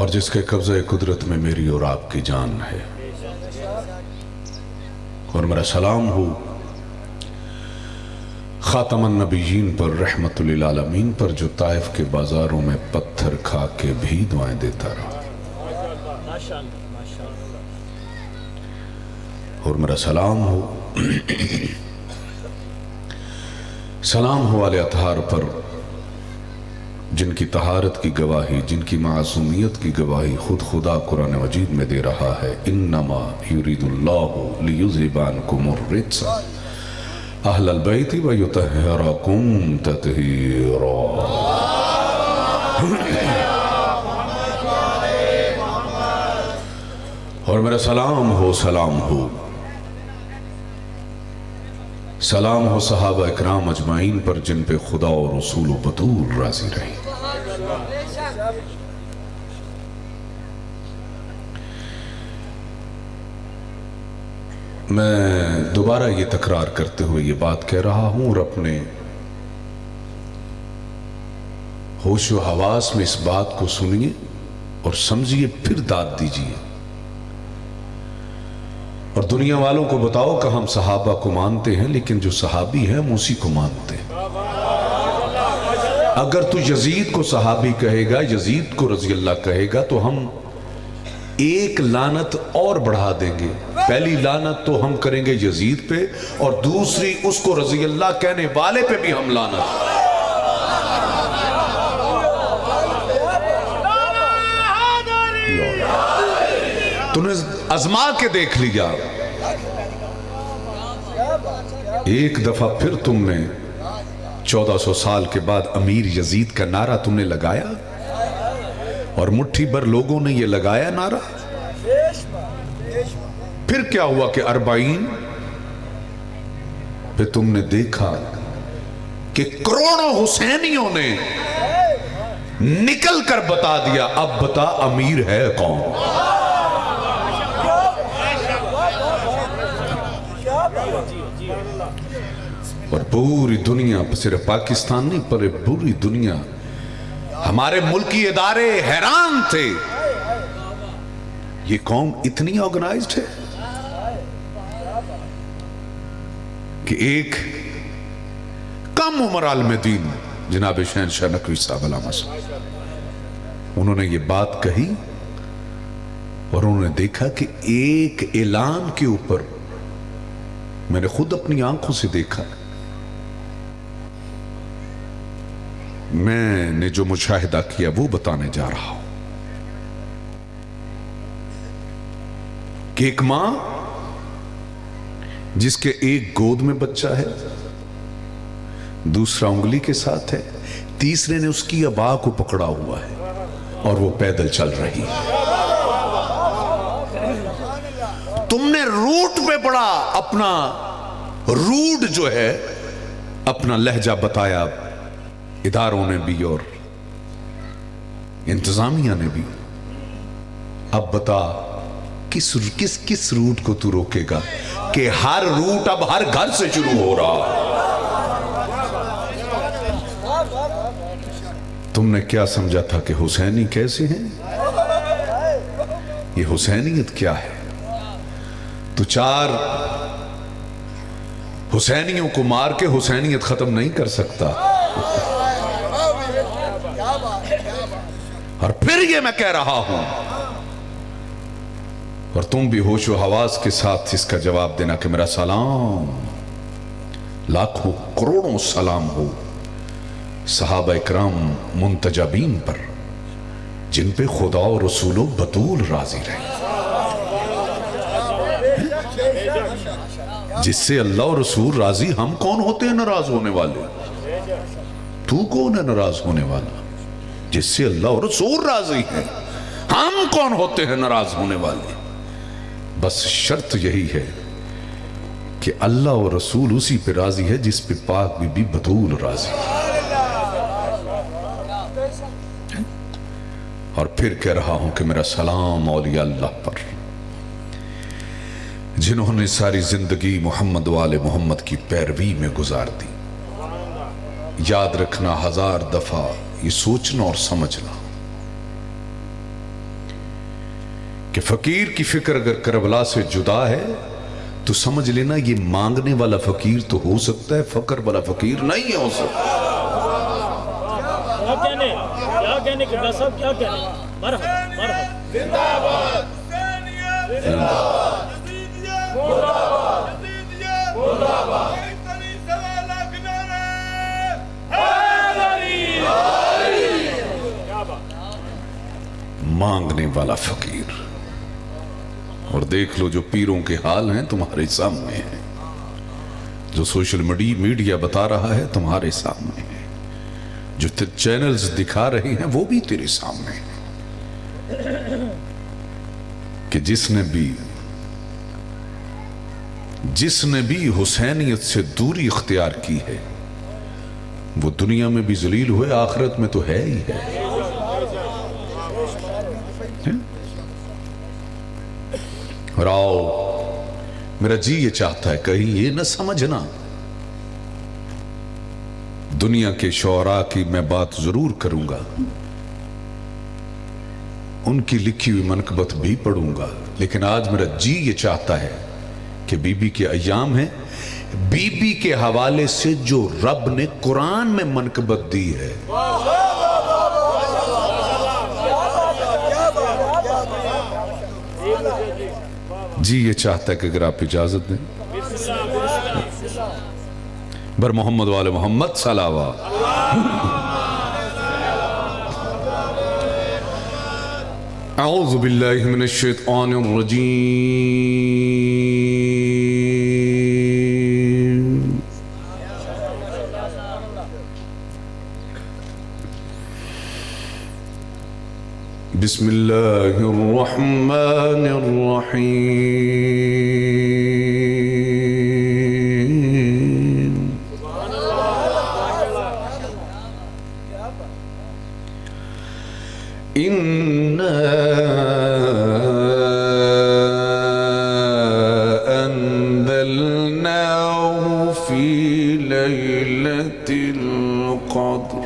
اور جس کے قبضہ قدرت میں میری اور آپ کی جان ہے، اور میرا سلام ہو خاتم النبیین پر، رحمت للعالمین پر، جو طائف کے بازاروں میں پتھر کھا کے بھی دعائیں دیتا رہا، اور میرا سلام ہو آل اطہار پر، جن کی طہارت کی گواہی، جن کی معصومیت کی گواہی خود خدا قرآن مجید میں دے رہا ہے، انما یرید اللہ لیذھب عنکم الرجس اہل البیت ویطہرکم تطہیرا۔ اور میرا سلام ہو صحابہ اکرام اجمعین پر، جن پہ خدا اور رسول و بطول راضی رہی۔ میں دوبارہ یہ تکرار کرتے ہوئے یہ بات کہہ رہا ہوں، اور اپنے ہوش و حواس میں اس بات کو سنیے اور سمجھیے، پھر داد دیجیے، اور دنیا والوں کو بتاؤ کہ ہم صحابہ کو مانتے ہیں، لیکن جو صحابی ہیں ہم اسی کو مانتے ہیں۔ اگر تو یزید کو صحابی کہے گا، یزید کو رضی اللہ کہے گا، تو ہم ایک لعنت اور بڑھا دیں گے۔ پہلی لعنت تو ہم کریں گے یزید پہ، اور دوسری اس کو رضی اللہ کہنے والے پہ بھی ہم لعنت۔ تو نے ازما کے دیکھ لیا، ایک دفعہ پھر تم نے 1400 سال کے بعد امیر یزید کا نعرہ تم نے لگایا، اور مٹھی بھر لوگوں نے یہ لگایا نعرہ۔ پھر کیا ہوا کہ 40 پہ تم نے دیکھا کہ کروڑوں حسینیوں نے نکل کر بتا دیا، اب بتا امیر ہے کون۔ اور پوری دنیا، صرف پاکستان نہیں پر پوری دنیا، ہمارے ملکی ادارے حیران تھے، یہ قوم اتنی آرگنائزڈ ہے کہ ایک کم عمر عالم دین جناب شہنشاہ نقوی صاحب علامہ صاحب، انہوں نے یہ بات کہی، اور انہوں نے دیکھا کہ ایک اعلان کے اوپر، میں نے خود اپنی آنکھوں سے دیکھا، میں نے جو مشاہدہ کیا وہ بتانے جا رہا ہوں، کہ ایک ماں جس کے ایک گود میں بچہ ہے، دوسرا انگلی کے ساتھ ہے، تیسرے نے اس کی ابا کو پکڑا ہوا ہے، اور وہ پیدل چل رہی ہے۔ تم نے روٹ پہ پڑا، اپنا روٹ جو ہے، اپنا لہجہ بتایا اداروں نے بھی اور انتظامیہ نے بھی۔ اب بتا کس روٹ کو تو روکے گا، کہ ہر روٹ اب ہر گھر سے شروع ہو رہا۔ تم نے کیا سمجھا تھا کہ حسینی کیسے ہیں؟ یہ حسینیت کیا ہے؟ تو 4 حسینیوں کو مار کے حسینیت ختم نہیں کر سکتا۔ اور پھر یہ میں کہہ رہا ہوں، اور تم بھی ہوش و حواس کے ساتھ اس کا جواب دینا، کہ میرا سلام، لاکھوں کروڑوں سلام ہو صحابہ اکرام منتجبین پر، جن پہ خدا و رسول و بطول راضی رہے، جس سے اللہ و رسول راضی۔ ہم کون ہوتے ہیں ناراض ہونے والے؟ تو کون ہے ناراض ہونے والا؟ جس سے اللہ و رسول راضی ہے۔ ہم کون ہوتے ہیں ناراض ہونے والے؟ بس شرط یہی ہے کہ اللہ و رسول اسی پہ راضی ہے جس پہ پاک بی بی بطول راضی ہے۔ اور پھر کہہ رہا ہوں کہ میرا سلام اولیاء اللہ پر، جنہوں نے ساری زندگی محمد و آل محمد کی پیروی میں گزار دی۔ یاد رکھنا 1000 دفعہ، یہ سوچنا اور سمجھنا، کہ فقیر کی فکر اگر کربلا سے جدا ہے تو سمجھ لینا یہ مانگنے والا فقیر تو ہو سکتا ہے، فقر والا فقیر نہیں ہو سکتا۔ کیا کہنے قبلہ صاحب، کیا کہنے؟ مرحبا مرحبا، زندہ باد مانگنے والا فقیر۔ اور دیکھ لو جو پیروں کے حال ہیں تمہارے سامنے ہیں، جو سوشل میڈیا بتا رہا ہے تمہارے سامنے ہے، جو چینلز دکھا رہے ہیں وہ بھی تیرے سامنے ہیں، کہ جس نے بھی حسینیت سے دوری اختیار کی ہے وہ دنیا میں بھی ذلیل ہوئے، آخرت میں تو ہے ہی ہے۔ اور آؤ، میرا جی یہ چاہتا ہے کہیں یہ نہ سمجھنا، دنیا کے شعراء کی میں بات ضرور کروں گا، ان کی لکھی ہوئی منقبت بھی پڑھوں گا، لیکن آج میرا جی یہ چاہتا ہے کہ بی بی کے ایام ہیں، بی بی کے حوالے سے جو رب نے قرآن میں منقبت دی ہے، جی یہ چاہتا ہے کہ اگر آپ اجازت دیں بر محمد والے محمد صلوات۔ اعوذ باللہ من الشیطان الرجیم، بسم اللہ الرحمن الرحیم، اِنَّا أَنزَلْنَاهُ فِي لَيْلَةِ الْقَدْرِ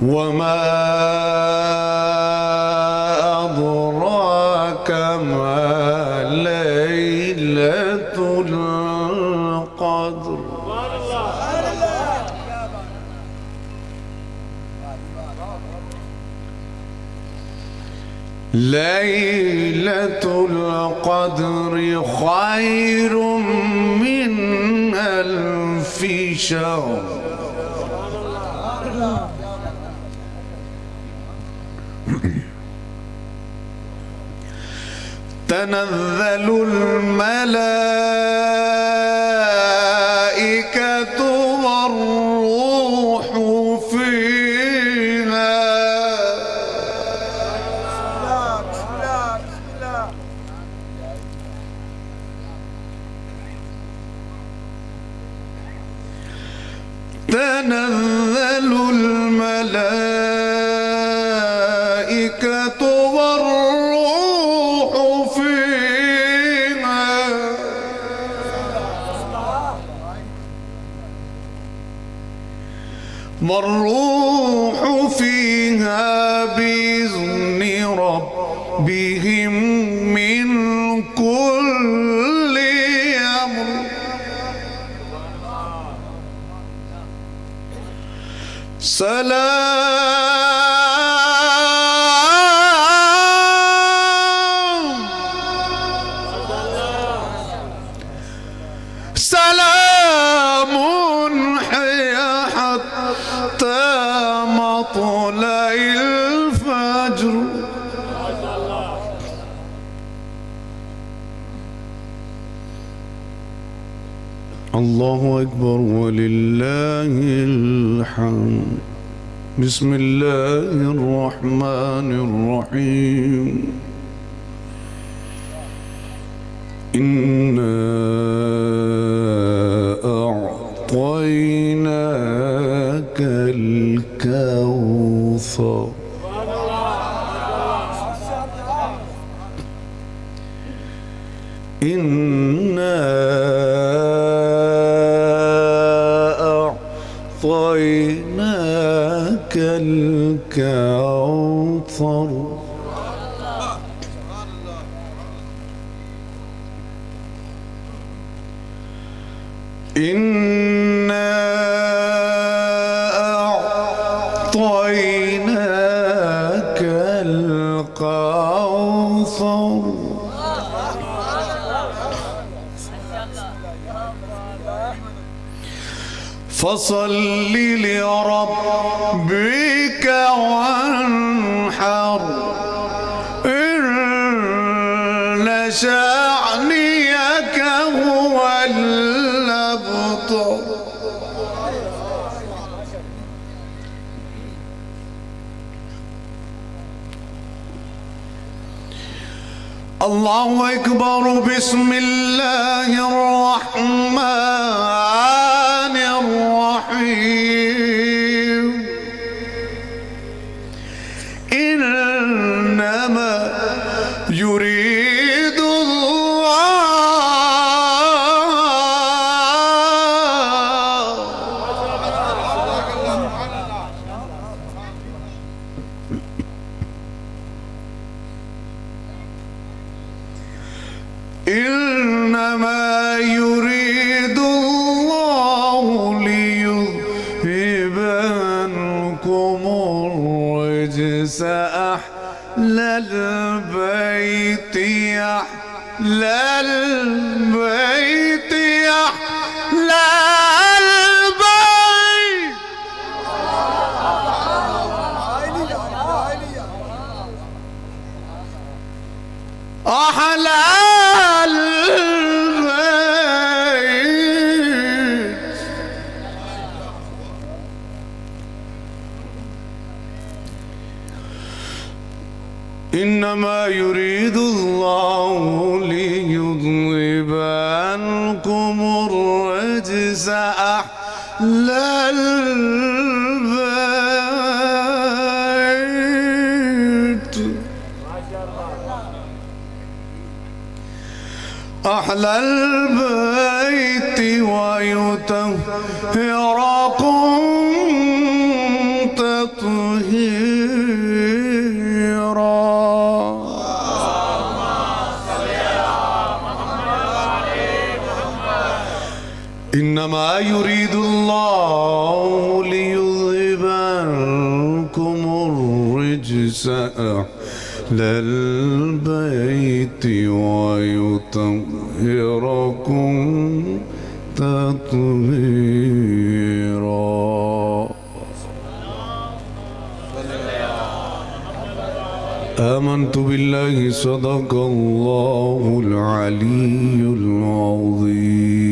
وَمَا أَدْرَاكَ مَا لَيْلَةُ الْقَدْرِ لَيْلَةُ الْقَدْرِ خَيْرٌ مِّنْ أَلْفِ شَهْرٍ تنزل الملائكة والروح فيها تنزل الملائكة والروح فيها والروح فيها بإذن ربهم من كل أمر سلام هي حتى مطلع الفجر الله أكبر ولله الحمد بسم الله الرحمن الرحيم إنا أعطيناك الكوثر إنا أعطيناك أعطيناك الكوثر إنا أعطيناك الكوثر فصل لربك وانحر إن شانئك هو الأبتر الله أكبر بسم الله الرحمن الرحيم إنما يريد إنما يريد الله ليذهب عنكم الرجس أهل البيت أهل البيت أهل البيت أهل إنما يريد الله ليذهب عنكم الرجس أهل البيت أهل البيت ويطهركم تطهيرا إنما يريد الله ليذهب عنكم الرجس أهل البيت ويطهركم تطهيرا آمنت بالله صدق الله العلي العظيم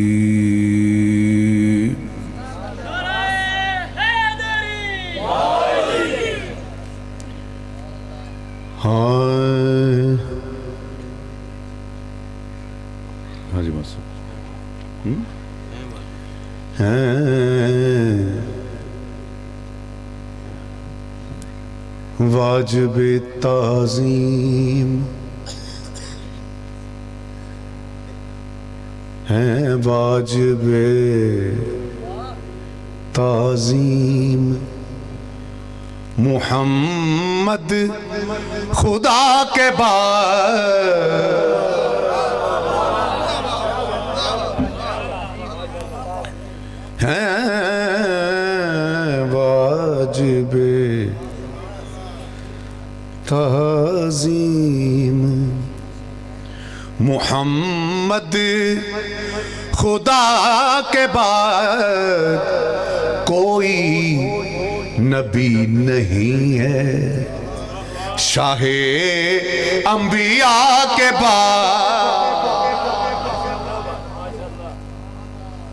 هاي حاجی بس واجب تعظیم ہے واجب تعظیم محمد خدا کے بعد ہے واجب تعظیم محمد خدا کے بعد کوئی نبی نہیں ہے شاہ انبیاء کے بعد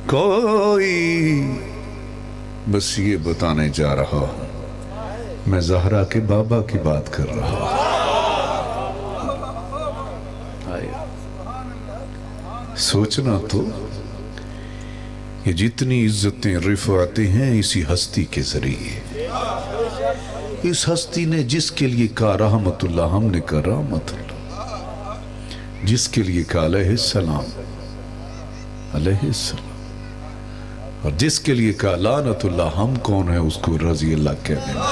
کوئی بس یہ بتانے جا رہا ہوں میں زہرا کے بابا کی بات کر رہا ہوں سوچنا تو یہ جتنی عزتیں رفعتیں ہیں اسی ہستی کے ذریعے اس ہستی نے جس کے لیے کہا رحمت اللہ ہم نے کہا رحمت اللہ جس کے لیے کہا علیہ السلام علیہ السلام اور جس کے لیے کہا لعنت اللہ، ہم کون ہیں اس کو رضی اللہ کہنے میں؟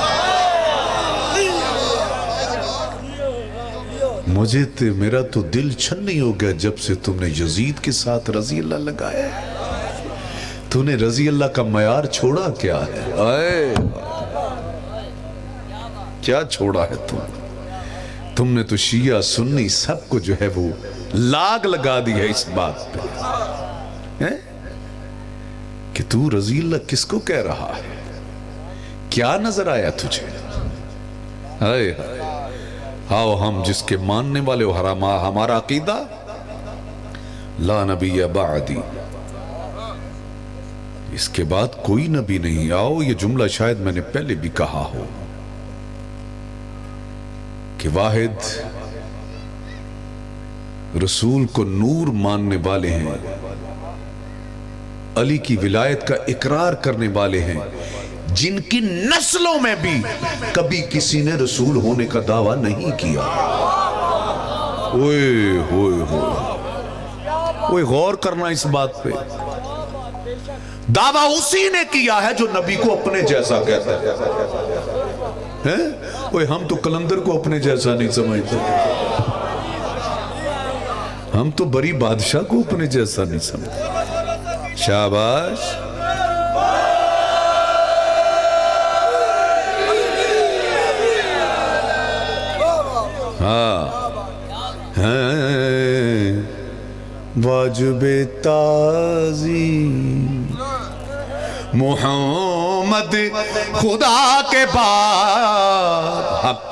میرا تو دل چھنی ہو گیا جب سے تم نے یزید کے ساتھ رضی اللہ لگایا. تو نے رضی اللہ کا معیار چھوڑا کیا ہے؟ کیا چھوڑا ہے تم نے تو شیعہ سنی سب کو جو ہے وہ لاگ لگا دی ہے اس بات پہ کہ تو رضی اللہ کس کو کہہ رہا ہے. کیا نظر آیا تجھے؟ آؤ ہم جس کے ماننے والے ہو، ہمارا عقیدہ لا نبی بعدی، اس کے بعد کوئی نبی نہیں. آؤ یہ جملہ شاید میں نے پہلے بھی کہا ہو کہ واحد رسول کو نور ماننے والے ہیں، علی کی ولایت کا اقرار کرنے والے ہیں، جن کی نسلوں میں بھی کبھی کسی نے رسول ہونے کا دعویٰ نہیں کیا. اوئے غور کرنا اس بات پہ. دعویٰ اسی نے کیا ہے جو نبی کو اپنے جیسا کہتا ہے. ہم تو کلندر کو اپنے جیسا نہیں سمجھتے، ہم تو بری بادشاہ کو اپنے جیسا نہیں سمجھتے. شاباش. واجب تعظیم محمد خدا کے بعد حق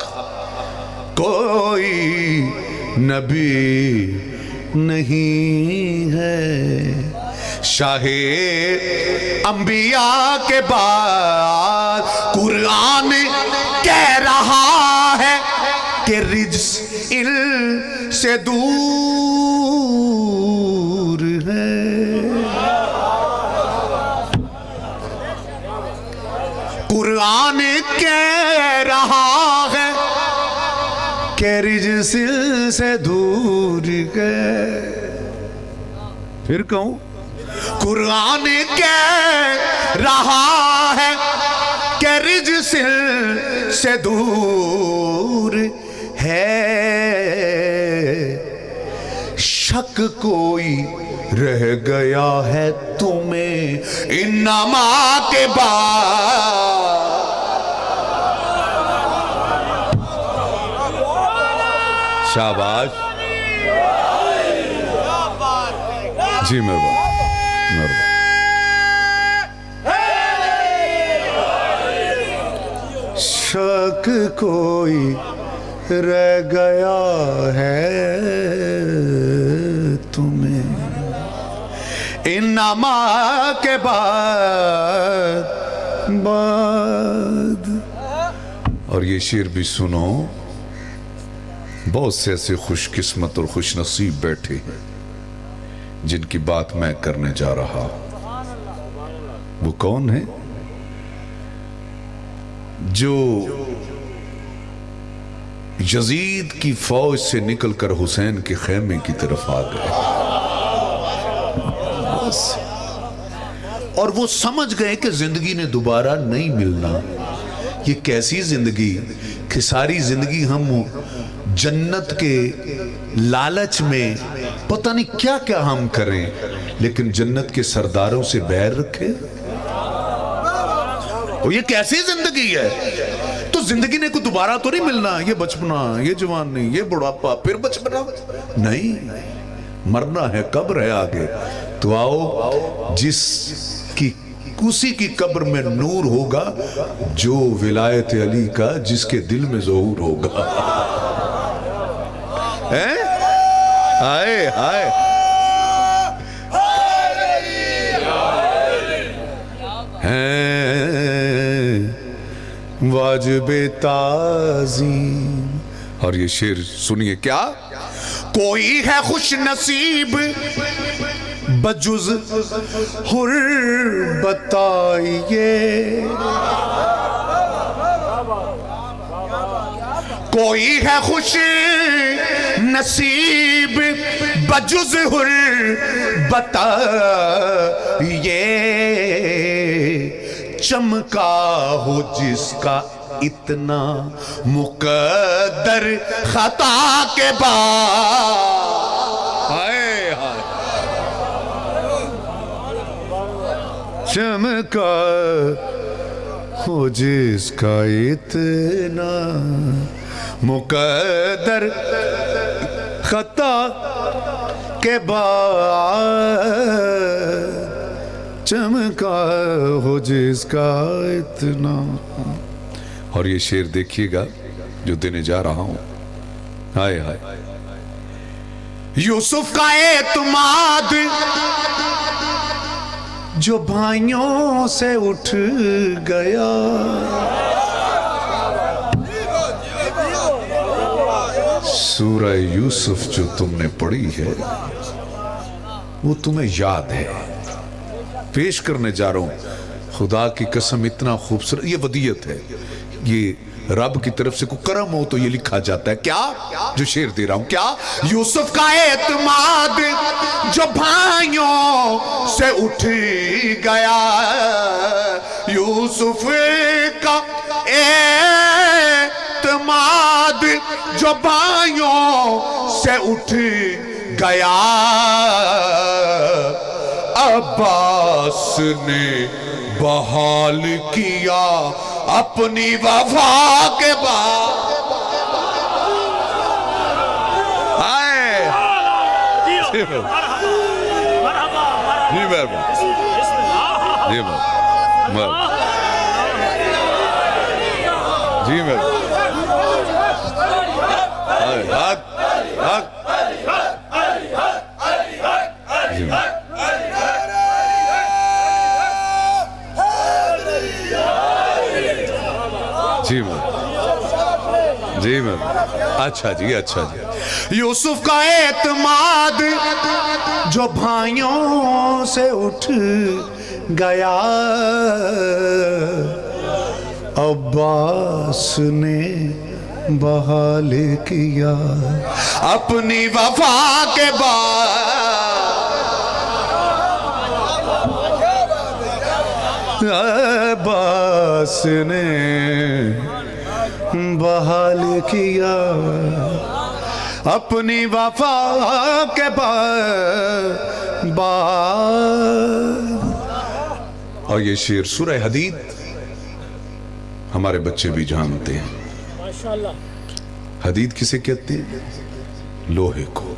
کوئی نبی نہیں ہے. شاہ انبیاء کے بعد قرآن کہہ رہا ہے کہ رجس ان سے دور ہے. قرآن کہہ رہا ہے کہ رجس سے دور ہے. پھر کہوں قرآن کہہ رہا ہے کہ رجس سے دور ہے. شک کوئی رہ گیا ہے تمہیں انما کے بعد. شاباش. جی مہربان. شک کوئی رہ گیا ہے تمہیں انما کے بعد. اور یہ شعر بھی سنو. بہت سے ایسے خوش قسمت اور خوش نصیب بیٹھے ہیں جن کی بات میں کرنے جا رہا ہوں. وہ کون ہیں؟ جو یزید کی فوج سے نکل کر حسین کے خیمے کی طرف آ گئے اور وہ سمجھ گئے کہ زندگی نے دوبارہ نہیں ملنا. یہ کیسی زندگی کہ ساری زندگی ہم جنت کے لالچ میں پتہ نہیں کیا کیا ہم کریں، لیکن جنت کے سرداروں سے بیر رکھے. یہ کیسی زندگی ہے؟ تو زندگی نے کوئی دوبارہ تو نہیں ملنا. یہ بچپنا، یہ جوانی، یہ بڑھاپا، پھر بچپنا نہیں. مرنا ہے، قبر ہے آگے. تو آؤ جس کی اسی کی قبر میں نور ہوگا جو ولایت علی کا جس کے دل میں ظہور ہوگا. ہائے ہائے. واجب تعظیم. اور یہ شعر سنیے کیا. کوئی ہے خوش نصیب بجز حر بتائیے، کوئی ہے خوش نصیب بجز حر بتائیے. چمکا ہو جس کا اتنا مقدر خطا کے بعد، ہائے ہائے، چمکا ہو جس کا اتنا مقدر خطا کے بعد، چمکا ہو جس کا اتنا. اور یہ شعر دیکھیے گا جو دینے جا رہا ہوں. ہائے ہائے، یوسف کا اعتماد جو بھائیوں سے اٹھ گیا، سورہ یوسف جو تم نے پڑھی ہے وہ تمہیں یاد ہے. پیش کرنے جا رہا ہوں، خدا کی قسم اتنا خوبصورت. یہ ودیعت ہے، یہ رب کی طرف سے کوئی کرم ہو تو یہ لکھا جاتا ہے. کیا جو شعر دے رہا ہوں، کیا یوسف کا اعتماد جو بھائیوں سے اٹھ گیا، یوسف کا اعتماد جو بھائیوں سے اٹھ گیا، عباس نے بحال کیا اپنی وفا کے بعد. آئے جی مہربان، جی مہربان، جی مہربان، حق حق جی مہربان، جی میم، جی میم، اچھا جی، اچھا جی. یوسف کا اعتماد جو بھائیوں سے اٹھ گیا، عباس نے بحال کیا اپنی وفا کے بعد، عباس نے بحال کیا اپنی وفا کے بعد. اور یہ شعر سورہ حدید ہمارے بچے بھی جانتے ہیں. ماشاءاللہ. حدید کسے کہتے ہیں؟ لوہے کو.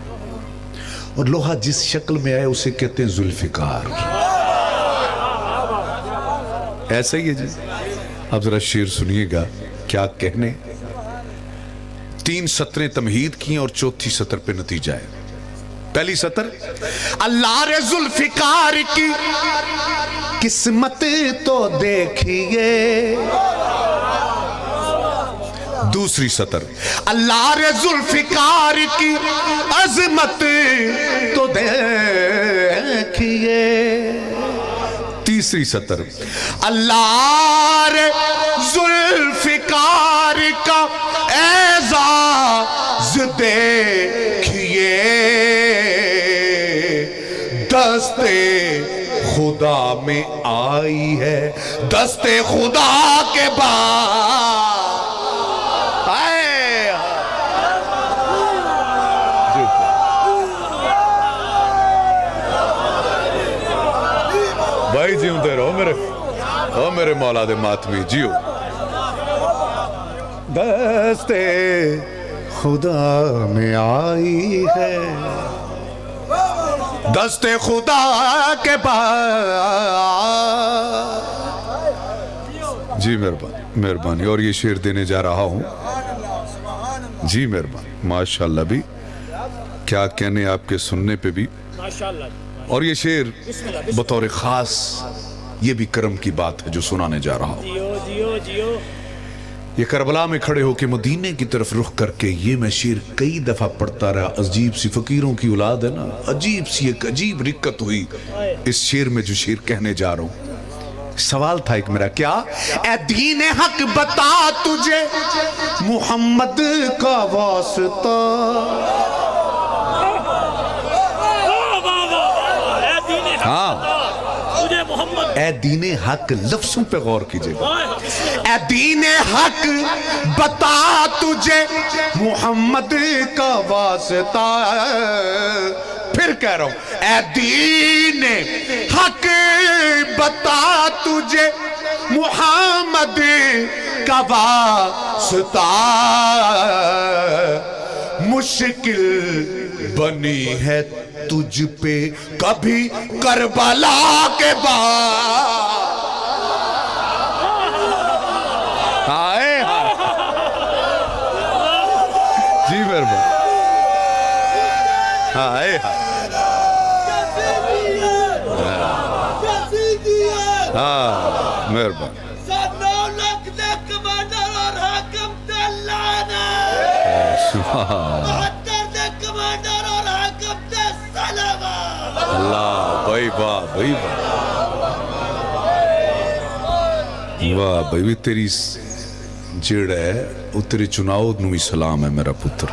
اور لوہا جس شکل میں آئے اسے کہتے ہیں ذوالفقار. ایسا ہی ہے جی. اب ذرا شعر سنیے گا کیا کہنے. 3 سطریں تمہید کی اور 4تھی سطر پہ نتیجہ ہے. پہلی سطر، اللہ رے ذوالفقار کی قسمت تو دیکھیے. دوسری سطر، اللہ رے ذوالفقار کی عظمت تو دیکھیے. تیسری سطر، اللہ رے ذوالفقار کا اعزاز دیکھیے. دست خدا میں آئی ہے دست خدا کے بعد. بھائی جیوندے رہو میرے مولا دے ماتمی جیو. دست خدا میں آئی ہے دست خدا کے بعد. جی مہربانی. اور یہ شعر دینے جا رہا ہوں. جی مہربانی. ماشاءاللہ بھی کیا کہنے آپ کے سننے پہ بھی. ماشاءاللہ. اور یہ شعر بطور خاص یہ بھی کرم کی بات ہے جو سنانے جا رہا ہوں. جیو جیو جیو. یہ کربلا میں کھڑے ہو کے مدینے کی طرف رخ کر کے یہ میں شعر کئی دفعہ پڑھتا رہا. عجیب سی فقیروں کی اولاد ہے نا، عجیب سی ایک عجیب رکت ہوئی اس شعر میں جو شعر کہنے جا رہا ہوں. سوال تھا ایک میرا، کیا اے دین حق بتا تجھے محمد کا واسطہ. ہاں. تجھے محمد اے دین حق لفظوں پہ غور کیجئے گا. بسم اے دین حق بتا تجھے محمد کا واسطہ. پھر کہہ رہا ہوں اے دین حق بتا تجھے محمد کا واسطہ. مشکل بنی ہے تجھ پہ کبھی کربلا کے بعد. آئے جی مہربان. آئے ہاں مہربان. اللہ بھائی واہ بھائی واہ بھائی بھی تیری جڑ ہے وہ تیری چناؤ نو بھی سلام ہے میرا پتر.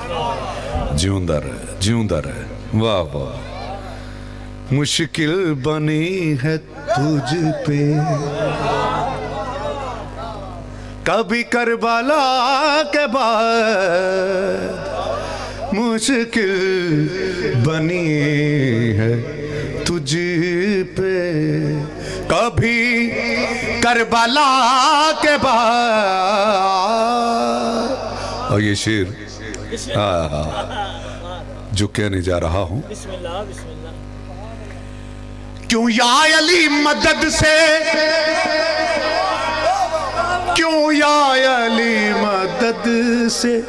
جیوندہ رہے جیوندہ رہے. واہ واہ. مشکل بنی ہے تجھ پہ کبھی کربلا کے بعد. مشکل بنی ہے تجھ پہ کبھی کربلا کے بعد. اور یہ شعر جو کہنے جا رہا ہوں. بسم اللہ بسم اللہ. کیوں یا علی مدد سے کیوں یا علی مدد سے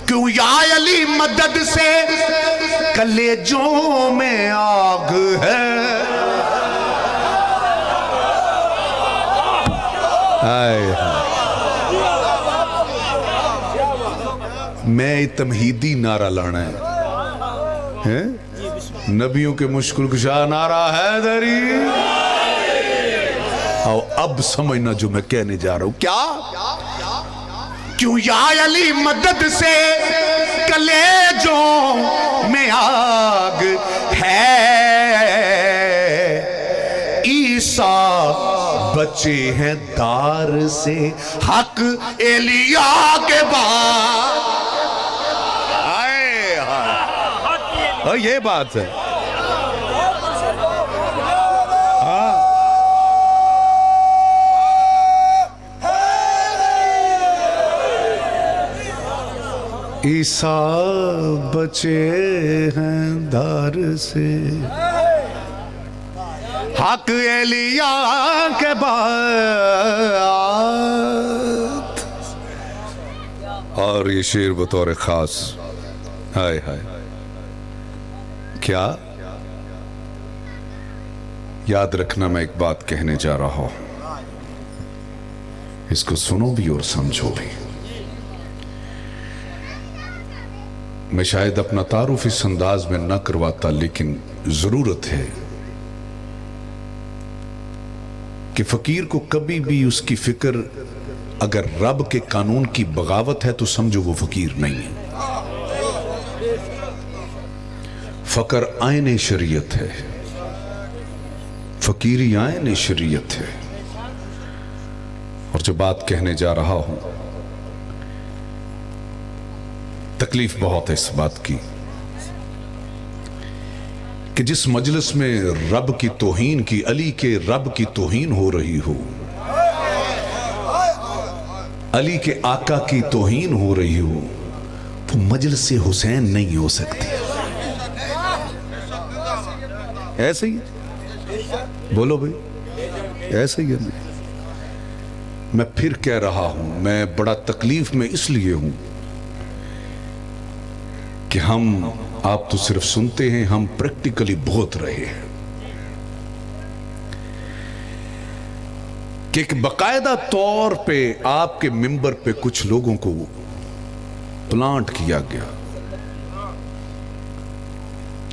کیوں یا علی مدد سے کلیجوں میں آگ ہے. میں تمہیدی نعرہ لانا ہے. نبیوں کے مشکل کشا نعرہ حیدری. اور اب سمجھنا جو میں کہنے جا رہا ہوں. کیا کیوں یا علی مدد سے کلیجوں میں آگ ہے. عیسیٰ بچے ہیں دار سے حق ایلیا کے بعد. یہ بات ہے. عیسیٰ بچے ہیں دار سے حق ایلیا کے بعد. اور یہ شعر بطور خاص ہائے ہائے کیا یاد رکھنا. میں ایک بات کہنے جا رہا ہوں, اس کو سنو بھی اور سمجھو بھی. میں شاید اپنا تعارف اس انداز میں نہ کرواتا, لیکن ضرورت ہے کہ فقیر کو کبھی بھی اس کی فکر اگر رب کے قانون کی بغاوت ہے تو سمجھو وہ فقیر نہیں ہے. فقر آئین شریعت ہے, فقیری آئین شریعت ہے. اور جو بات کہنے جا رہا ہوں, تکلیف بہت ہے اس بات کی کہ جس مجلس میں رب کی توہین کی, علی کے رب کی توہین ہو رہی ہو, علی کے آقا کی توہین ہو رہی ہو, وہ مجلس حسین نہیں ہو سکتی. ایسے ہی بولو بھئی, ایسے ہی ہے. میں پھر کہہ رہا ہوں, میں بڑا تکلیف میں اس لیے ہوں کہ ہم آپ تو صرف سنتے ہیں, ہم پریکٹیکلی بہت رہے ہیں کہ ایک باقاعدہ طور پہ آپ کے ممبر پہ کچھ لوگوں کو پلانٹ کیا گیا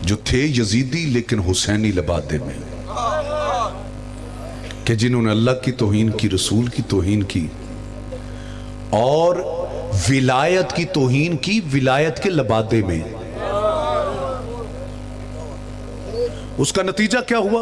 جو تھے یزیدی لیکن حسینی لبادے میں, کہ جنہوں نے اللہ کی توہین کی, رسول کی توہین کی اور ولایت کی توہین کی, ولایت کے لبادے میں. اس کا نتیجہ کیا ہوا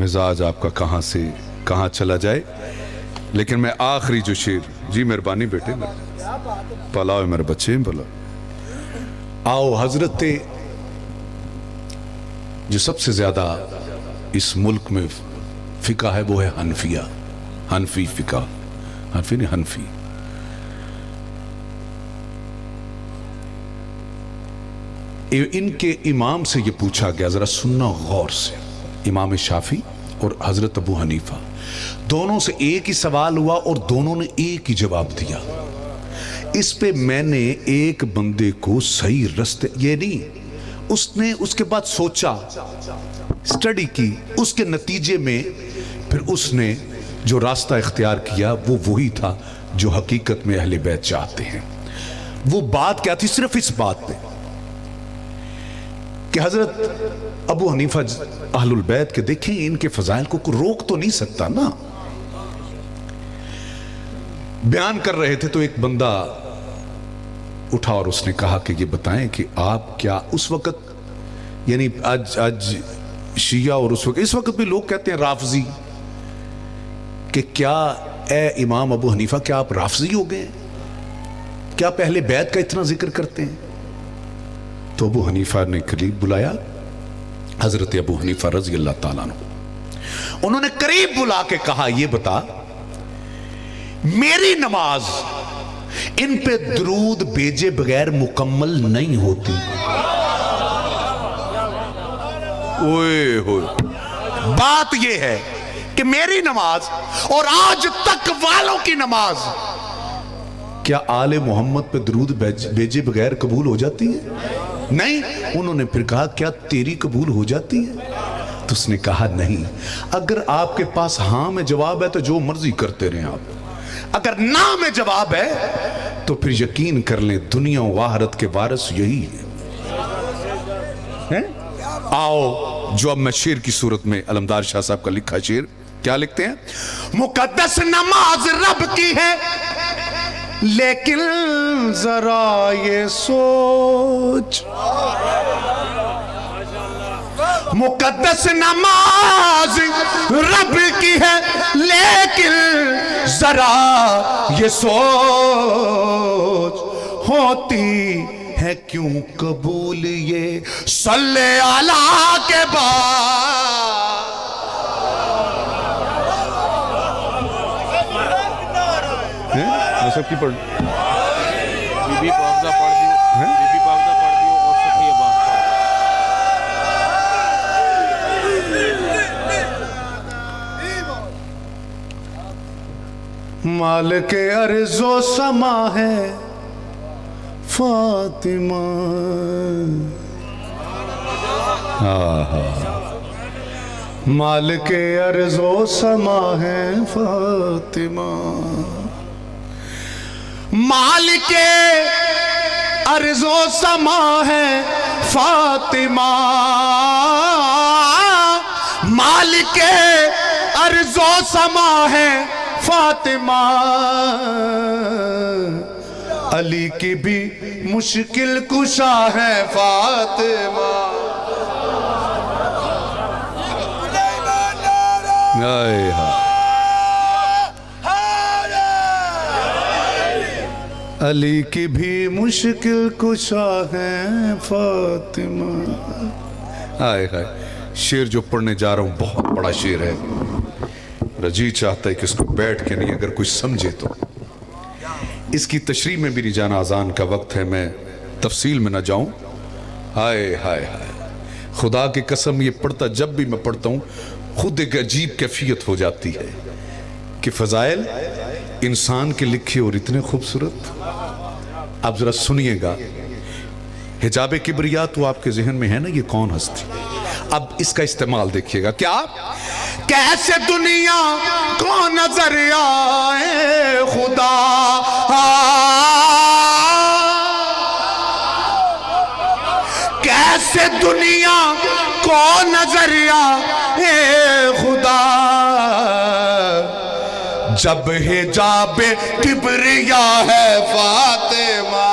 مزاج آپ کا کہاں سے کہاں چلا جائے. لیکن میں آخری جو شعر, جی مہربانی بیٹے, پلاؤ میرے بچے پلاؤ. آؤ حضرت جو سب سے زیادہ اس ملک میں فقہ ہے وہ ہے حنفیہ, حنفی فقہ, حنفی نہیں حنفی. ان کے امام سے یہ پوچھا گیا, ذرا سننا غور سے, امام شافعی اور حضرت ابو حنیفہ دونوں سے ایک ہی سوال ہوا اور دونوں نے ایک ہی جواب دیا. اس پہ میں نے ایک بندے کو صحیح رستے, یہ نہیں, اس نے اس کے بعد سوچا, سٹڈی کی, اس کے نتیجے میں پھر اس نے جو راستہ اختیار کیا وہ وہی تھا جو حقیقت میں اہل بیت چاہتے ہیں. وہ بات کیا تھی؟ صرف اس بات پہ کہ حضرت ابو حنیفہ اہل البیت کے دیکھیں ان کے فضائل کو کوئی روک تو نہیں سکتا نا. بیان کر رہے تھے تو ایک بندہ اٹھا اور اس نے کہا کہ یہ بتائیں کہ آپ کیا اس وقت, یعنی آج شیعہ اور اس وقت بھی لوگ کہتے ہیں رافضی, کہ کیا اے امام ابو حنیفہ کیا آپ رافضی ہو گئے, کیا پہلے بیت کا اتنا ذکر کرتے ہیں؟ تو ابو حنیفہ نے قریب بلایا, حضرت ابو حنیفہ رضی اللہ تعالیٰ عنہ, انہوں نے قریب بلا کے کہا یہ بتا میری نماز ان پہ درود بھیجے بغیر مکمل نہیں ہوتی. اوئے ہوئے, بات یہ ہے کہ میری نماز اور آج تک والوں کی نماز کیا آل محمد پہ درود بھیجے بغیر قبول ہو جاتی ہے؟ نہیں. انہوں نے پھر کہا کیا تیری قبول ہو جاتی ہے؟ تو اس نے کہا نہیں. اگر آپ کے پاس ہاں میں جواب ہے تو جو مرضی کرتے رہیں آپ, اگر نہ میں جواب ہے تو پھر یقین کر لیں دنیا و آخرت کے وارث یہی ہے. آؤ جو اب میں شعر کی صورت میں علمدار شاہ صاحب کا لکھا شعر کیا لکھتے ہیں؟ مقدس نماز رب کی ہے لیکن ذرا یہ سوچ, مقدس نماز رب کی ہے لیکن ذرا یہ سوچ, ہوتی ہے کیوں قبول یہ صلی اللہ کے بعد. سب کی پڑھ بی بی پاکزہ پڑھ دیو, بی بی پاکزہ پڑھ دیو اور صفی عباس پڑھ. مالک ارض و سما ہے فاطمہ, مالک ارض و سما ہے فاطمہ, مالک ارض و سما ہے فاطمہ, مالک ارض و سما ہے فاطمہ, علی کی بھی مشکل کشا ہے فاطمہ. علی کی بھی مشکل کشا ہے فاطمہ. آئے ہائے, شعر جو پڑھنے جا رہا ہوں بہت بڑا شعر ہے, رجی چاہتا ہے کہ اس کو بیٹھ کے نہیں اگر کوئی سمجھے تو. اس کی تشریح میں بھی نہیں جانا, اذان کا وقت ہے, میں تفصیل میں نہ جاؤں. ہائے ہائے ہائے, خدا کی قسم یہ پڑھتا, جب بھی میں پڑھتا ہوں خود ایک عجیب کیفیت ہو جاتی ہے کہ فضائل انسان کے لکھے اور اتنے خوبصورت. اب ذرا سنیے گا, حجاب کبریا تو آپ کے ذہن میں ہے نا یہ کون ہستی, اب اس کا استعمال دیکھیے گا. کیا کیسے دنیا کو نظر آئے خدا, کیسے دنیا کو نظر آئے خدا, جب حجاب کبریا ہے فاطمہ.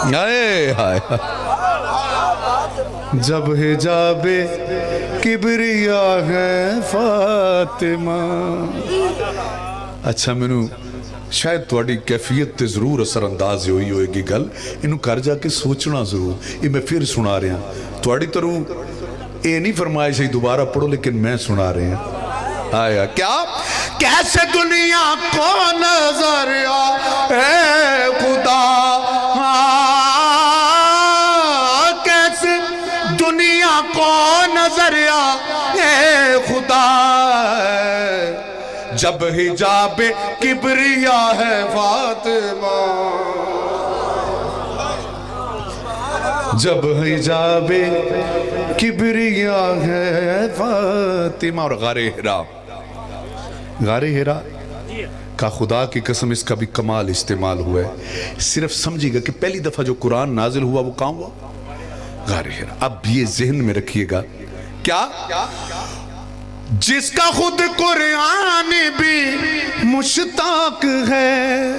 ہائے ہائے جب حجاب کبریا ہے فاطمہ. اچھا مینوں شاید تواڈی کیفیت تے ضرور اثر انداز ہوئی ہوئے گی گل, انہوں گھر جا کے سوچنا ضرور. یہ میں پھر سنا رہا تواڈی طرح یہ نہیں فرمایا سی دوبارہ پڑھو, لیکن میں سنا رہے ہیں. آیا کیا کیسے دنیا کو نظر اے خدا, کیسے دنیا کو نظر اے خدا, جب حجاب کبریا ہے فاطمہ, جب حجاب کبریا ہے فاطمہ. اور غار ہرا کا خدا کی قسم اس کا بھی کمال استعمال ہوا ہے. صرف سمجھے گا کہ پہلی دفعہ جو قرآن نازل ہوا وہ کہاں ہوا؟ غار ہرا. اب یہ ذہن میں رکھیے گا کیا جس کا خود قرآن بھی مشتاق ہے,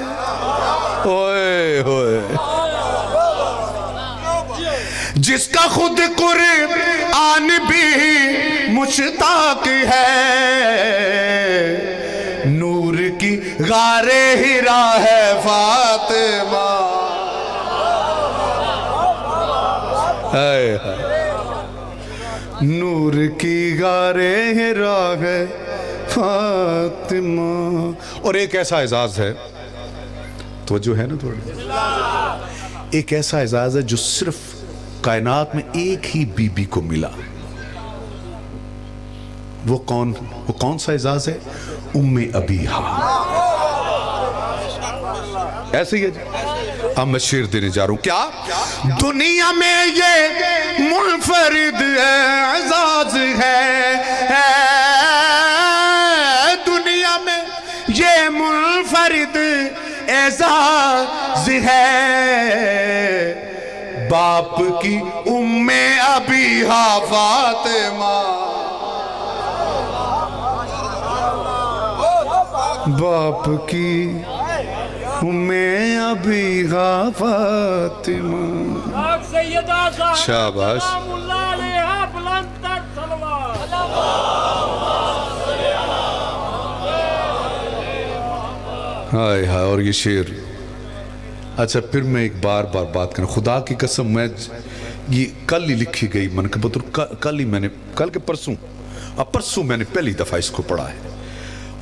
اوئے ہوئے, جس کا خود قرآن بھی مشتاق ہے, نور کی غار ہرا ہے فاطمہ. نور کی غار ہرا ہے فاطمہ. اور ایک ایسا اعزاز ہے, توجہ ہے نا تھوڑی, ایک ایسا اعزاز ہے جو صرف کائنات میں ایک ہی بی بی کو ملا. وہ کون سا اعزاز ہے؟ ام ابیہا. ایسے ہی ہے جی. اب میں شعر دینے جا رہا ہوں. کیا دنیا میں یہ منفرد اعزاز ہے, دنیا میں یہ منفرد اعزاز ہے, باپ کی ام ابیہا فاطمہ, باپ کی ام ابیہا فاطمہ. شاباش. ہائے ہائے. اور یہ شعر اچھا پھر میں ایک بار بات کروں. خدا کی قسم میں یہ کل ہی لکھی گئی منقبت, کل کے پرسوں میں نے پہلی دفعہ اس کو پڑھا ہے,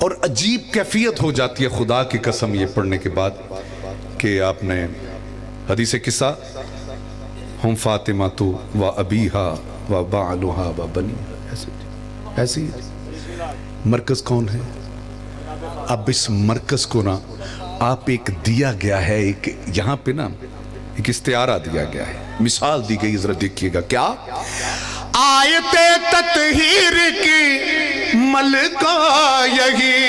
اور عجیب کیفیت ہو جاتی ہے خدا کی قسم یہ پڑھنے کے بعد کہ آپ نے حدیث قصہ ہم فاطمہ تو و ابیہا و بعلہا و بنی, ایسی مرکز کون ہے؟ اب اس مرکز کو نا آپ ایک دیا گیا ہے, ایک یہاں پہ نا ایک استعارہ دیا گیا ہے, مثال دی گئی, ذرا دیکھیے گا. کیا آیت تطہیر کی ملکہ یہی,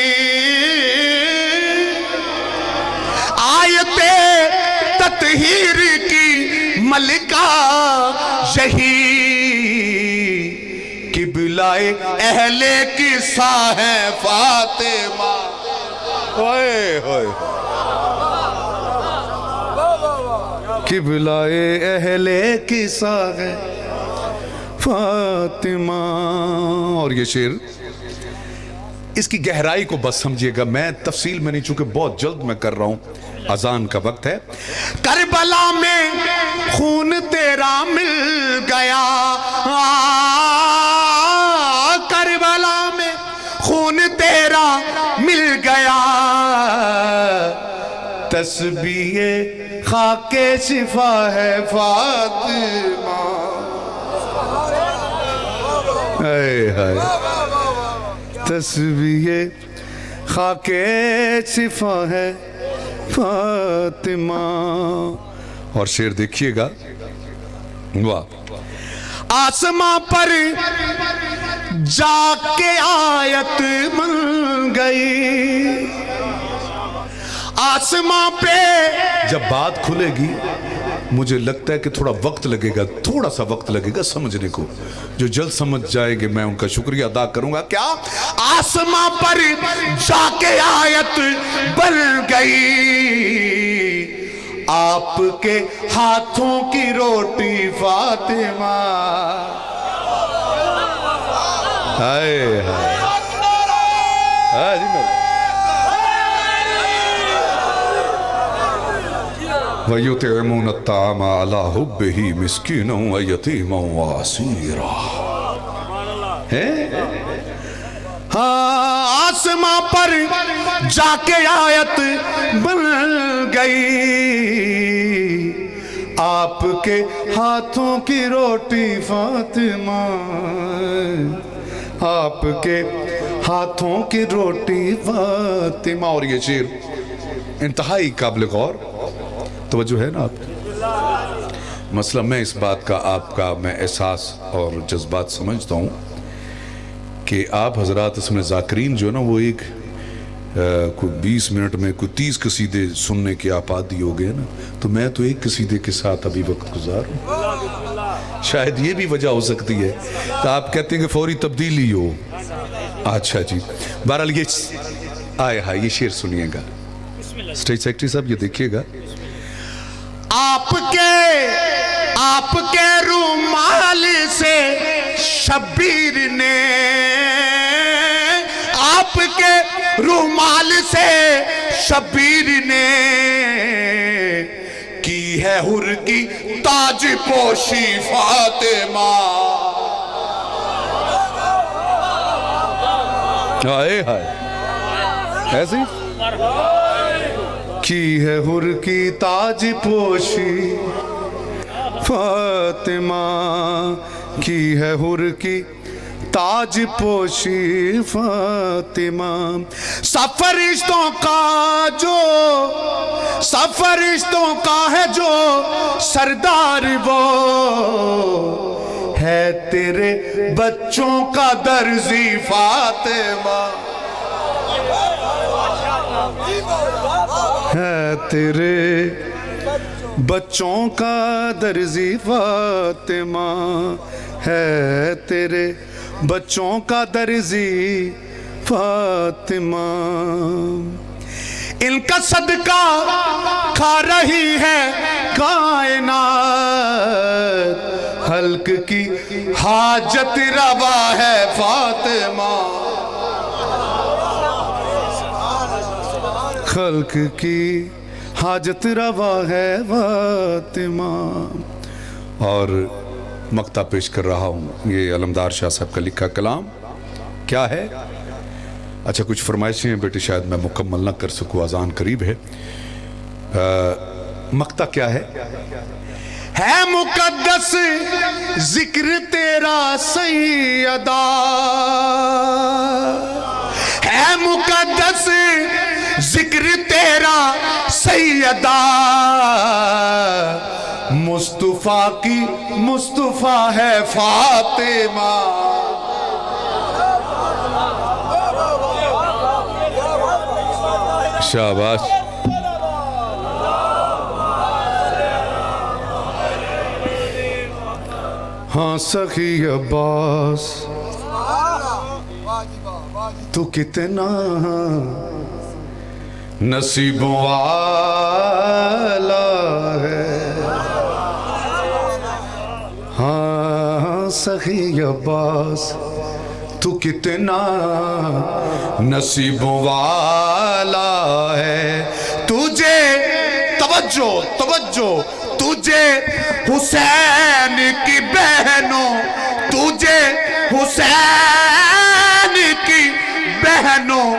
آیت تطہیر کی ملکہ یہی, قبلہ اہل قصہ ہے فاطمہ. اوئے ہوئے. قبلہ اہل قصہ ہے فاطمہ. اور یہ شعر اس کی گہرائی کو بس سمجھیے گا, میں تفصیل میں نہیں, چونکہ بہت جلد میں کر رہا ہوں, اذان کا وقت ہے. کربلا میں خون تیرا مل گیا, کربلا میں خون تیرا مل گیا, تسبیح خاک شفا ہے فاطمہ. تسبیح خاک شفا ہے فاطمہ. اور شعر دیکھیے گا, واہ. آسمان پر جا کے آیت بن گئی, آسمان پہ جب بات کھلے گی مجھے لگتا ہے کہ تھوڑا وقت لگے گا, تھوڑا سا وقت لگے گا سمجھنے کو. جو جلد سمجھ جائیں گے میں ان کا شکریہ ادا کروں گا. کیا آسمان پر جا کے آیت بن گئی, آپ کے ہاتھوں کی روٹی فاطمہ ہائے ہائے وَيُطْعِمُونَ الطَّعَامَ عَلَى حُبِّهِ مِسْكِينًا وَيَتِيمًا وَأَسِيرًا. ہاں آسماں پر جا کے آیت بن گئی آپ کے ہاتھوں کی روٹی فاطمہ آپ کے ہاتھوں کی روٹی فاطمہ. اور یہ شعر انتہائی قابل غور توجہ ہے نا آپ کی. مسئلہ میں اس بات کا آپ کا میں احساس اور جذبات سمجھتا ہوں کہ آپ حضرات اس میں ذاکرین جو نا وہ ایک کوئی 20 منٹ میں کوئی 30 قصیدے سننے کے آپ عادی ہو گئے نا, تو میں تو ایک قصیدے کے ساتھ ابھی وقت گزاروں. شاید یہ بھی وجہ ہو سکتی ہے تو آپ کہتے ہیں کہ فوری تبدیلی ہو. اچھا جی, بہرحال یہ آئے ہاں یہ شعر سنیے گا. اسٹیج سیکٹری صاحب یہ دیکھیے گا. آپ کے رومال سے شبیر نے آپ کے رومال سے شبیر نے کی ہے حر کی تاج پوشی فاطمہ. ہائے ہائے ایسی کی ہے حر کی تاج پوشی فاطمہ کی ہے حر کی تاج پوشی فاطمہ. سب فرشتوں کا ہے جو سردار وہ ہے تیرے بچوں کا درزی فاطمہ ہے تیرے بچوں کا درزی فاطمہ ہے تیرے بچوں کا درزی فاطمہ. ان کا صدقہ کھا رہی ہے کائنات خلق کی حاجت روا ہے فاطمہ خلق کی حاجت روا ہے فاطمہ. اور مقطع پیش کر رہا ہوں یہ علمدار شاہ صاحب کا لکھا کلام کیا ہے. اچھا کچھ فرمائشیں ہیں بیٹے شاید میں مکمل نہ کر سکوں, اذان قریب ہے. مقطع کیا ہے مقدس ذکر تیرا سیدہ ہے مقدس ذکر تیرا سیدہ مصطفیٰ کی مصطفیٰ ہے فاطمہ. شاباش. ہاں سخی عباس تو کتنا نصیبوں والا ہے. ہاں سخی عباس تو کتنا نصیبوں والا ہے. تجھے توجہ تجھے حسین کی بہنوں تجھے حسین کی بہنوں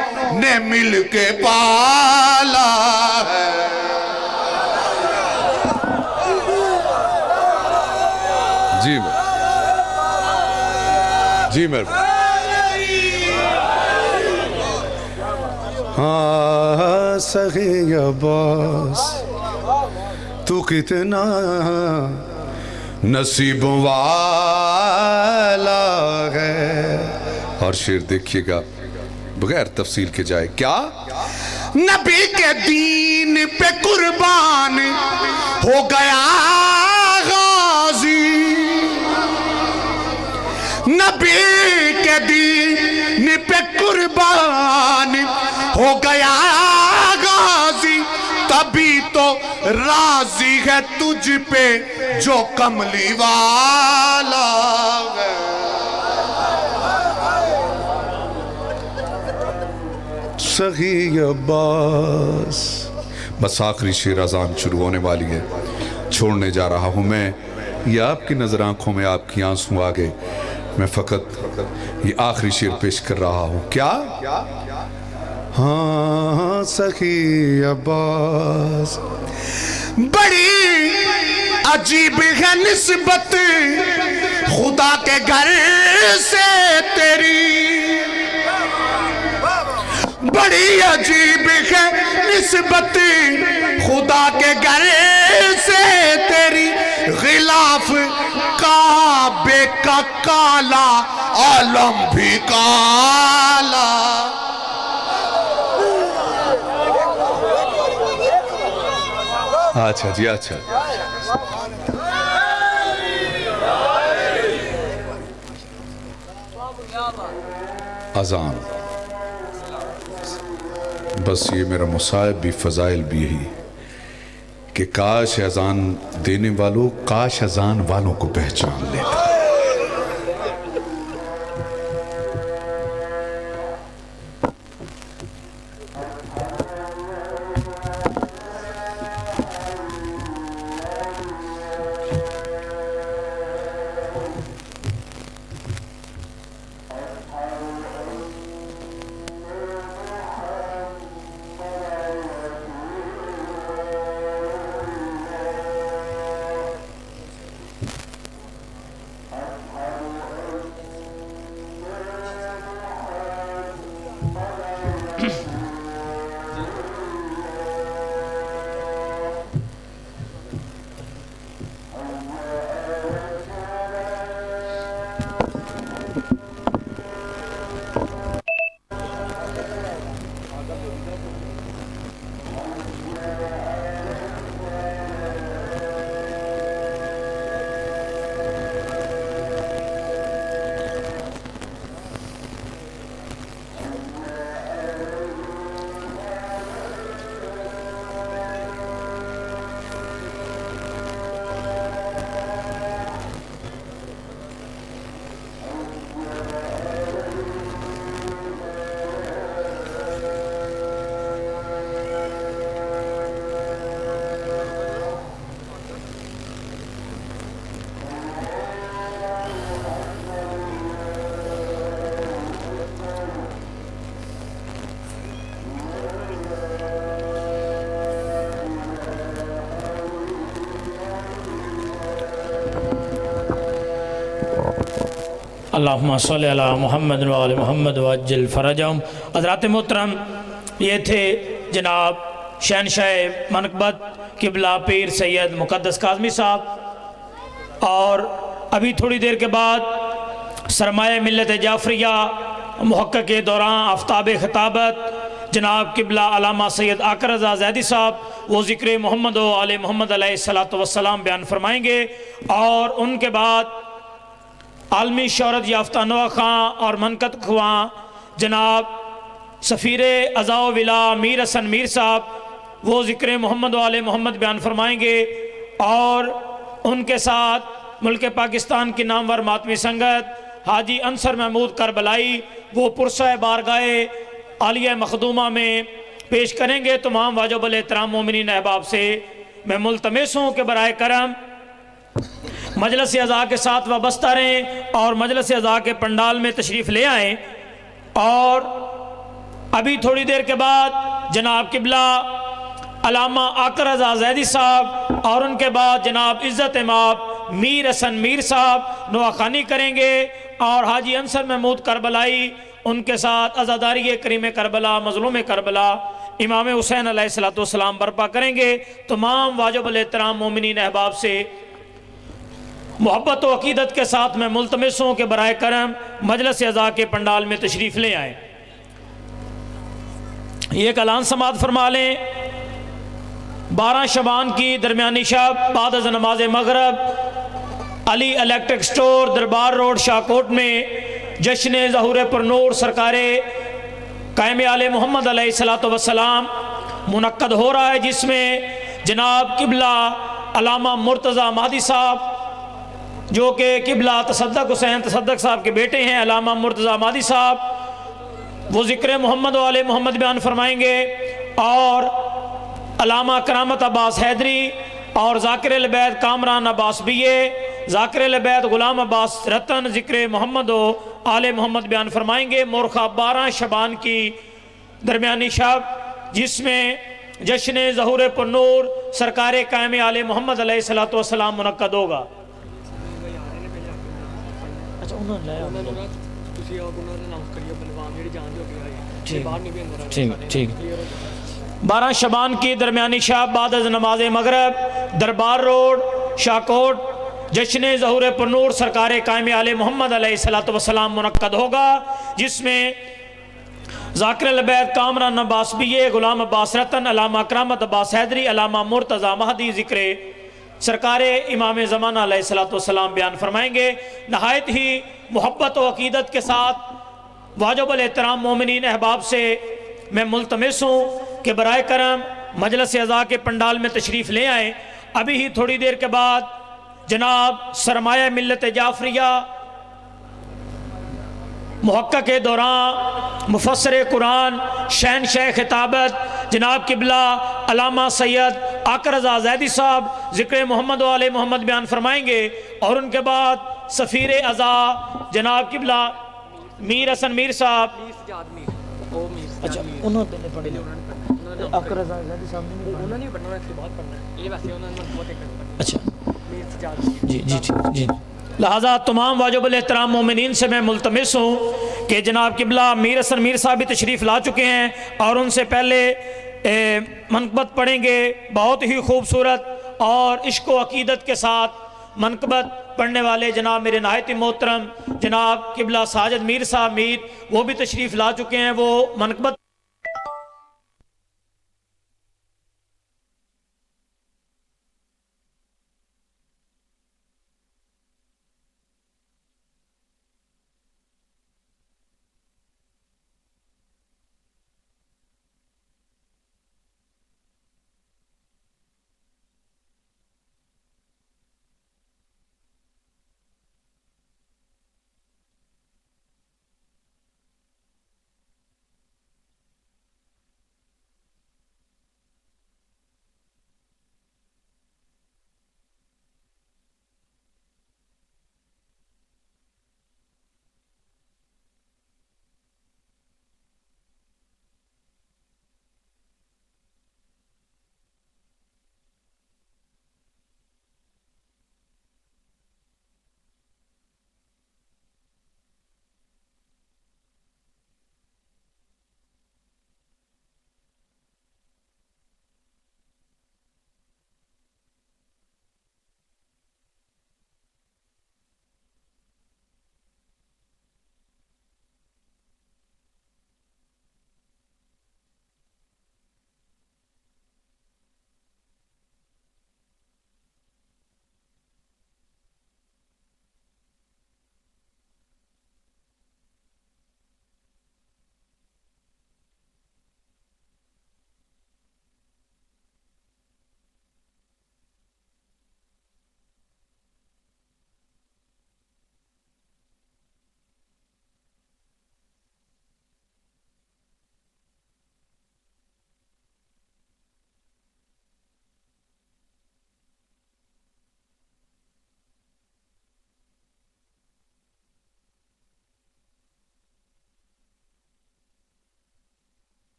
نے مل کے پالا ہے. جی ہاں سخی عباس تو کتنا نصیبوں والا ہے. اور شعر دیکھیے گا بغیر تفصیل کے جائے. کیا نبی کے دین پہ قربان ہو گیا غازی نبی کے دین پہ قربان ہو گیا غازی تبھی تو راضی ہے تجھ پہ جو کملی والا ہے. سخی عباس. بس آخری شعر اذان شروع ہونے والی ہے, چھوڑنے جا رہا ہوں میں. یہ آپ کی نظر آنکھوں میں آپ کی آنسوں آگے, میں فقط یہ آخری شعر پیش کر رہا ہوں. کیا؟ ہاں سخی عباس. بڑی عجیب ہے نسبت خدا کے گھر سے تیری, بڑی عجیب ہے نسبت خدا کے گھر سے تیری. غلاف کعبے کا کالا عالم بھی کالا. اچھا جی اچھا. اذان. بس یہ میرا مصائب بھی فضائل بھی یہی کہ کاش اذان دینے والوں, کاش اذان والوں کو پہچان لیتا. اللہم صلی علی محمد و آل محمد وعجل فرجہم. حضرات محترم, یہ تھے جناب شہنشاہ منقبت قبلہ پیر سید مقدس کاظمی صاحب, اور ابھی تھوڑی دیر کے بعد سرمایہ ملت جعفریہ محقق دوران آفتاب خطابت جناب قبلہ علامہ سید آقا رضا زیدی صاحب, وہ ذکر محمد و آل محمد علیہ السلام بیان فرمائیں گے. اور ان کے بعد عالمی شہرت یافتہ نواں خان اور منقط خواں جناب سفیر ازاء و ولا میر حسن میر صاحب, وہ ذکر محمد و آل محمد بیان فرمائیں گے. اور ان کے ساتھ ملک پاکستان کی نامور ماتمی سنگت حاجی انصر محمود کربلائی, وہ پرسہ بارگاہ عالیہ مخدومہ میں پیش کریں گے. تمام واجب الاحترام مومنین احباب سے میں ملتمس ہوں کہ برائے کرم مجلس اعضاء کے ساتھ وابستہ رہیں اور مجلس اعضاء کے پنڈال میں تشریف لے آئیں. اور ابھی تھوڑی دیر کے بعد جناب قبلہ علامہ آقا رضا زیدی صاحب اور ان کے بعد جناب عزت امام میر حسن میر صاحب نواخوانی کریں گے. اور حاجی انصر محمود کربلائی ان کے ساتھ عزاداری کریم کربلا مظلوم کربلا امام حسین علیہ السلام برپا کریں گے. تمام واجب الاحترام مومنین احباب سے محبت و عقیدت کے ساتھ میں ملتمس ہوں کہ برائے کرم مجلس اعضاء کے پنڈال میں تشریف لے آئیں. یہ ایک اعلان سماعت فرما لیں. 12 شعبان کی درمیانی شب بعد از نماز مغرب علی الیکٹرک سٹور دربار روڈ شاہکوٹ میں جشن ظہور پر نور سرکار قائم آل محمد علیہ السلام منعقد ہو رہا ہے، جس میں جناب قبلہ علامہ مرتضیٰ مہدی صاحب جو کہ قبلہ تصدق حسین تصدق صاحب کے بیٹے ہیں، علامہ مرتضیٰ مہدی صاحب، وہ ذکر محمد و آل محمد بیان فرمائیں گے، اور علامہ کرامت عباس حیدری اور ذاکر البیت کامران عباس بیے، ذاکر البیت غلام عباس رتن ذکر محمد و آل محمد بیان فرمائیں گے۔ مورخہ 12 شبان کی درمیانی شب، جس میں جشن ظہور پرنور سرکار قائم آل محمد علیہ السلام منعقد ہوگا۔ ٹھیک 12 شبان کی درمیانی شب بعد از نماز مغرب دربار روڈ شاہکوٹ جشن ظہور پرنور سرکار قائم آل محمد علیہ السلام منعقد ہوگا، جس میں ذاکر البیت کامران عباس بیے، غلام عباس رتن، علامہ کرامت عباس حیدری، علامہ مرتضیٰ مہدی ذکر سرکار امام زمانہ علیہ السلام بیان فرمائیں گے۔ نہایت ہی محبت و عقیدت کے ساتھ واجب الاحترام مومنین احباب سے میں ملتمس ہوں کہ برائے کرم مجلس اعزا کے پنڈال میں تشریف لے آئیں۔ ابھی ہی تھوڑی دیر کے بعد جناب سرمایہ ملت جعفریہ محقق دوران مفسر قرآن شہنشاہ خطابت جناب قبلہ علامہ سید آقا رضا زیدی صاحب ذکر محمد و آل محمد بیان فرمائیں گے، اور ان کے بعد سفیر اعزا جناب قبلہ میر حسن میر صاحب، اچھا انہوں نے پڑھ لیا آقا رضا زیدی صاحب نے انہوں نے پڑھنا ہے، بات پڑھنا ہے یہ ویسے انہوں نے بہت اچھا جی لہٰذا تمام واجب الاحترام مومنین سے میں ملتمس ہوں کہ جناب قبلہ میر حسن میر صاحب بھی تشریف لا چکے ہیں، اور ان سے پہلے منقبت پڑھیں گے۔ بہت ہی خوبصورت اور عشق و عقیدت کے ساتھ منقبت پڑھنے والے جناب میرے نہایت محترم جناب قبلہ ساجد میر صاحب میر، وہ بھی تشریف لا چکے ہیں، وہ منقبت